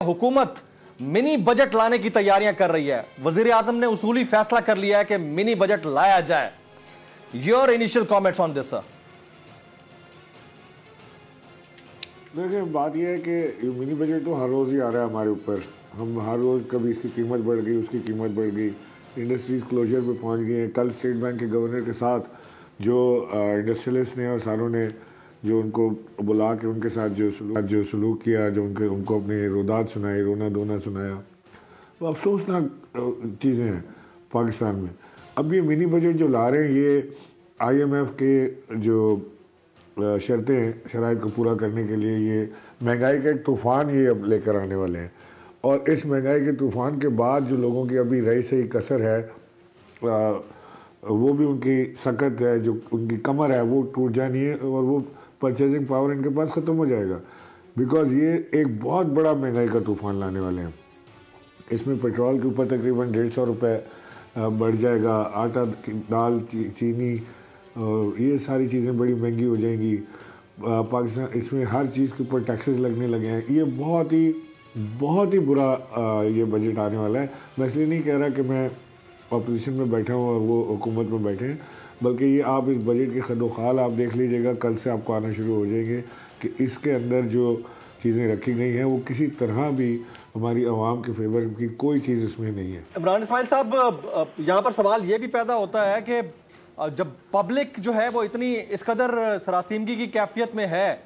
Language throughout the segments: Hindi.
हुकूमत मिनी बजट लाने की तैयारियां कर रही है। वजीर आजम ने उसूली फैसला कर लिया है कि मिनी बजट लाया जाए। Your initial comments on this sir? देखिए, बात यह है कि मिनी बजट तो हर रोज़ ही आ रहा है हमारे ऊपर। हम हर रोज़ कभी इसकी कीमत बढ़ गई, उसकी कीमत बढ़ गई, इंडस्ट्रीज क्लोजर पे पहुंच गई हैं। कल स्टेट बैंक के गवर्नर के साथ जो इंडस्ट्रियलिस्ट ने और सारों ने जो उनको बुला के उनके साथ जो सलूक किया, जो उनको अपनी रोदात सुनाई, रोना धोना सुनाया, वो अफसोसनाक चीज़ें हैं पाकिस्तान में। अब ये मिनी बजट जो ला रहे हैं, ये IMF के जो शर्तें हैं, शराइत को पूरा करने के लिए ये महंगाई का एक तूफ़ान ये अब लेकर आने वाले हैं। और इस महंगाई के तूफ़ान के बाद जो लोगों की अभी रही सही कसर है, वो भी उनकी सकत है, जो उनकी कमर है वो टूट जानी है और वो परचेजिंग पावर इनके पास ख़त्म हो जाएगा। बिकॉज़ ये एक बहुत बड़ा महंगाई का तूफ़ान लाने वाले हैं। इसमें पेट्रोल के ऊपर तकरीबन 150 रुपये बढ़ जाएगा, आटा, दाल, चीनी और ये सारी चीज़ें बड़ी महंगी हो जाएंगी। पाकिस्तान इसमें हर चीज़ के ऊपर टैक्सेस लगने लगे हैं। ये बहुत ही बुरा ये बजट आने वाला है। मैं इसलिए नहीं कह रहा कि मैं अपोजिशन में बैठा हूँ और वो हुकूमत में बैठे हैं, बल्कि ये आप इस बजट के खदोखाल आप देख लीजिएगा, कल से आपको आना शुरू हो जाएंगे कि इसके अंदर जो चीज़ें रखी गई हैं वो किसी तरह भी हमारी आवाम के फेवर की कोई चीज़ इसमें नहीं है। इमरान इस्माइल साहब, यहाँ पर सवाल ये भी पैदा होता है कि जब पब्लिक जो है वो इतनी इस कदर सरासीमगी की कैफियत में है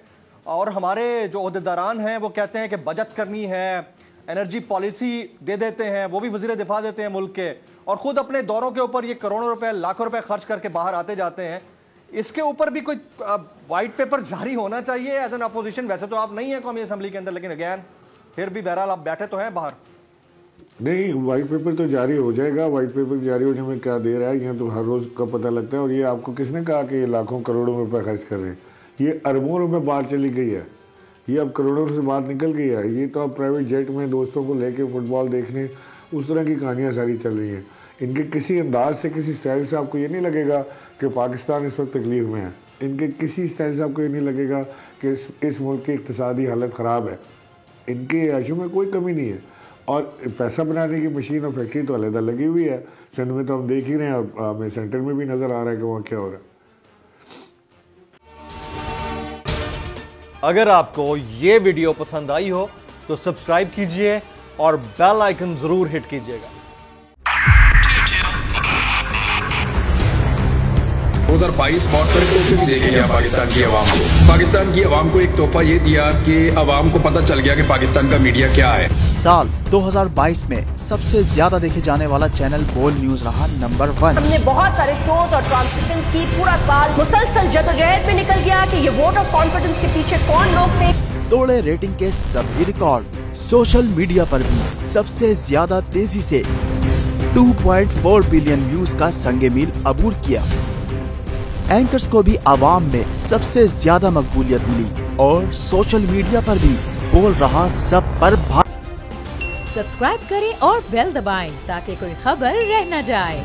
और हमारे जो ओहदेदारान हैं वो कहते हैं कि बचत करनी है, एनर्जी पॉलिसी दे देते हैं, वो भी वजीर दिफा देते हैं मुल्क के, और खुद अपने दौरों के ऊपर ये करोड़ों रुपए, लाखों रुपए खर्च करके बाहर आते जाते हैं। इसके ऊपर भी कोई वाइट पेपर जारी होना चाहिए एज एन अपोजिशन। वैसे तो आप नहीं है कौमी असम्बली के अंदर, लेकिन अगैन फिर भी बहरहाल आप बैठे तो हैं बाहर। नहीं, वाइट पेपर तो जारी हो जाएगा। वाइट पेपर जारी होने में क्या देर है, यहाँ तो हर रोज़ का पता लगता है। और ये आपको किसने कहा कि ये लाखों करोड़ों रुपए खर्च कर रहे हैं? ये अरबों रुपए बाहर चली गई है, ये अब करोड़ों से बाहर निकल गई है। ये तो अब प्राइवेट जेट में दोस्तों को लेके फुटबॉल देखने, उस तरह की कहानियाँ सारी चल रही हैं। इनके किसी अंदाज से, किसी स्टाइल से आपको ये नहीं लगेगा कि पाकिस्तान इस वक्त तकलीफ में है। इनके किसी स्टाइल से आपको ये नहीं लगेगा कि इस मुल्क की इक़्तिसादी हालत ख़राब है। इनके आशू में कोई कमी नहीं है। और पैसा बनाने की मशीन और फैक्ट्री तो अलग लगी हुई है। सिंध में तो हम देख ही रहे हैं, और हमें सेंटर में भी नज़र आ रहा है कि वहाँ क्या हो रहा है। अगर आपको ये वीडियो पसंद आई हो तो सब्सक्राइब कीजिए और बेल आइकन जरूर हिट कीजिएगा। 2022 बहुत सारे तोहफे भी देखे गया पाकिस्तान की आवाम को। पाकिस्तान की आवाम को एक तोहफा ये दिया कि आवाम को पता चल गया कि पाकिस्तान का मीडिया क्या है। साल 2022 में सबसे ज्यादा देखे जाने वाला चैनल बोल न्यूज रहा नंबर 1। हमने बहुत सारे शोज और ट्रांसमिशंस की, पूरा साल मुसलसल जदोजहद में निकल गया कि ये वोट ऑफ कॉन्फिडेंस के पीछे कौन लोग थे। तोड़े रेटिंग के सभी रिकॉर्ड। सोशल मीडिया पर भी सबसे ज्यादा तेजी से 2.4 बिलियन व्यूज का संगे मील अबूर किया। एंकर्स को भी आवाम में सबसे ज्यादा मकबूलियत मिली और सोशल मीडिया पर भी बोल रहा सब पर सब्सक्राइब करें और बेल दबाएं ताकि कोई खबर रह न जाए।